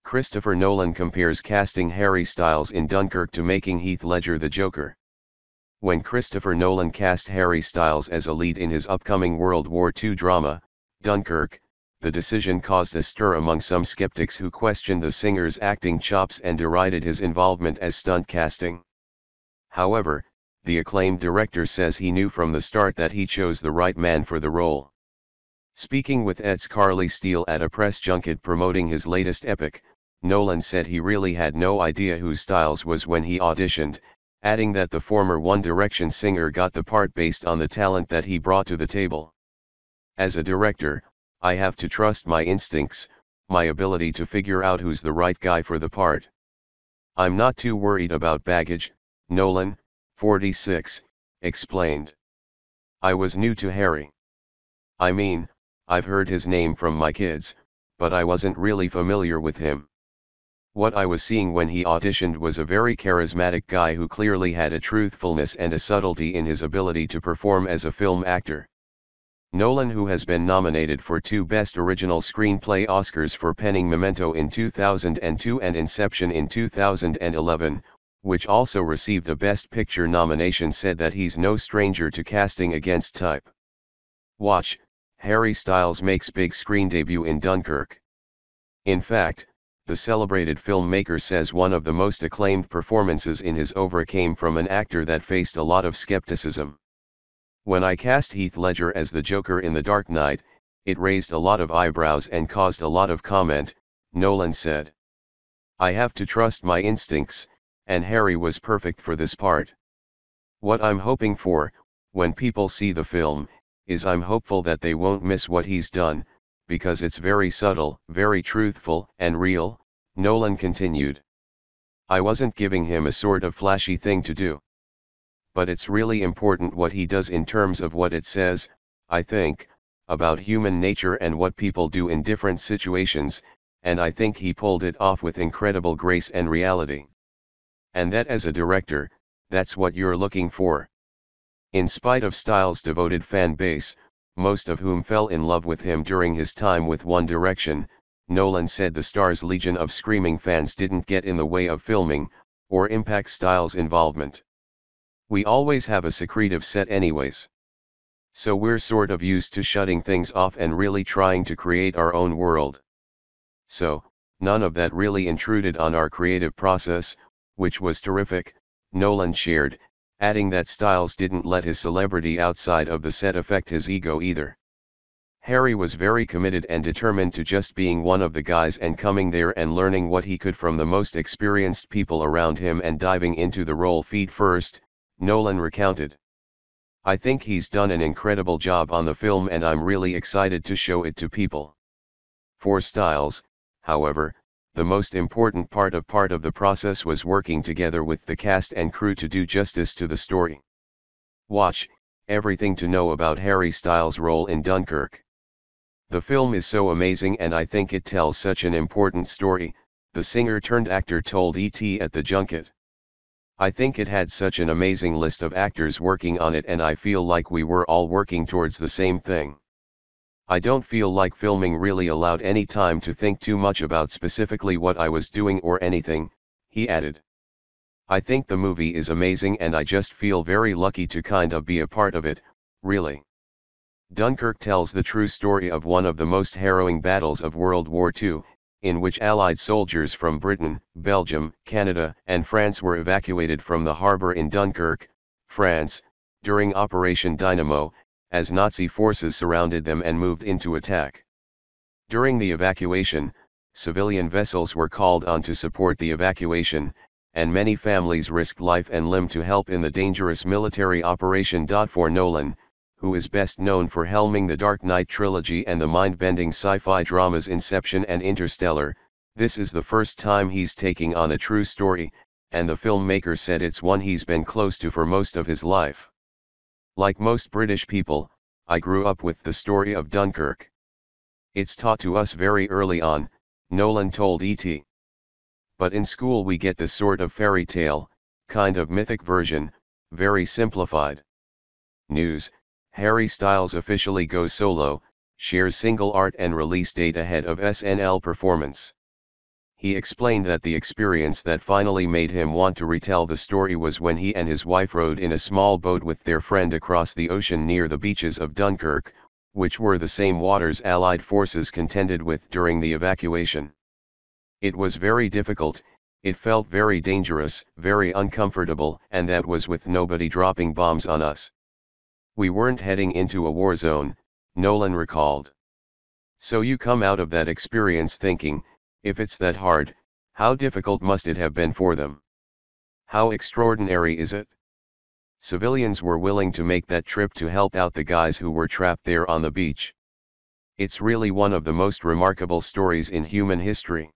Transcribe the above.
Christopher Nolan compares casting Harry Styles in Dunkirk to making Heath Ledger the Joker. When Christopher Nolan cast Harry Styles as a lead in his upcoming World War II drama, Dunkirk, the decision caused a stir among some skeptics who questioned the singer's acting chops and derided his involvement as stunt casting. However, the acclaimed director says he knew from the start that he chose the right man for the role. Speaking with Ed's Carly Steele at a press junket promoting his latest epic, Nolan said he really had no idea who Styles was when he auditioned, adding that the former One Direction singer got the part based on the talent that he brought to the table. As a director, I have to trust my instincts, my ability to figure out who's the right guy for the part. I'm not too worried about baggage, Nolan, 46, explained. I was new to Harry. I mean, I've heard his name from my kids, but I wasn't really familiar with him. What I was seeing when he auditioned was a very charismatic guy who clearly had a truthfulness and a subtlety in his ability to perform as a film actor. Nolan, who has been nominated for 2 Best Original Screenplay Oscars for penning Memento in 2002 and Inception in 2011, which also received a Best Picture nomination, said that he's no stranger to casting against type. Watch, Harry Styles makes big screen debut in Dunkirk. In fact, the celebrated filmmaker says one of the most acclaimed performances in his oeuvre came from an actor that faced a lot of skepticism. When I cast Heath Ledger as the Joker in The Dark Knight, it raised a lot of eyebrows and caused a lot of comment, Nolan said. I have to trust my instincts, and Harry was perfect for this part. What I'm hoping for, when people see the film, is I'm hopeful that they won't miss what he's done, because it's very subtle, very truthful and real, Nolan continued. I wasn't giving him a sort of flashy thing to do. But it's really important what he does in terms of what it says, I think, about human nature and what people do in different situations, and I think he pulled it off with incredible grace and reality. And that as a director, that's what you're looking for. In spite of Styles' devoted fan base, most of whom fell in love with him during his time with One Direction, Nolan said the star's legion of screaming fans didn't get in the way of filming, or impact Styles' involvement. We always have a secretive set anyways. So we're sort of used to shutting things off and really trying to create our own world. So, none of that really intruded on our creative process, which was terrific, Nolan shared, adding that Styles didn't let his celebrity outside of the set affect his ego either. Harry was very committed and determined to just being one of the guys and coming there and learning what he could from the most experienced people around him and diving into the role feet first, Nolan recounted. I think he's done an incredible job on the film and I'm really excited to show it to people. For Styles, however, the most important part of the process was working together with the cast and crew to do justice to the story. Watch, everything to know about Harry Styles' role in Dunkirk. The film is so amazing and I think it tells such an important story, the singer-turned-actor told ET at the junket. I think it had such an amazing list of actors working on it and I feel like we were all working towards the same thing. I don't feel like filming really allowed any time to think too much about specifically what I was doing or anything, he added. I think the movie is amazing and I just feel very lucky to kind of be a part of it, really. Dunkirk tells the true story of one of the most harrowing battles of World War II, in which Allied soldiers from Britain, Belgium, Canada, and France were evacuated from the harbor in Dunkirk, France, during Operation Dynamo, as Nazi forces surrounded them and moved into attack. During the evacuation, civilian vessels were called on to support the evacuation, and many families risked life and limb to help in the dangerous military operation. For Nolan, who is best known for helming the Dark Knight trilogy and the mind-bending sci-fi dramas Inception and Interstellar, this is the first time he's taking on a true story, and the filmmaker said it's one he's been close to for most of his life. Like most British people, I grew up with the story of Dunkirk. It's taught to us very early on, Nolan told ET. But in school we get this sort of fairy tale, kind of mythic version, very simplified. News: Harry Styles officially goes solo, shares single art and release date ahead of SNL performance. He explained that the experience that finally made him want to retell the story was when he and his wife rowed in a small boat with their friend across the ocean near the beaches of Dunkirk, which were the same waters Allied forces contended with during the evacuation. It was very difficult, it felt very dangerous, very uncomfortable, and that was with nobody dropping bombs on us. We weren't heading into a war zone, Nolan recalled. So you come out of that experience thinking, if it's that hard, how difficult must it have been for them? How extraordinary is it? Civilians were willing to make that trip to help out the guys who were trapped there on the beach. It's really one of the most remarkable stories in human history.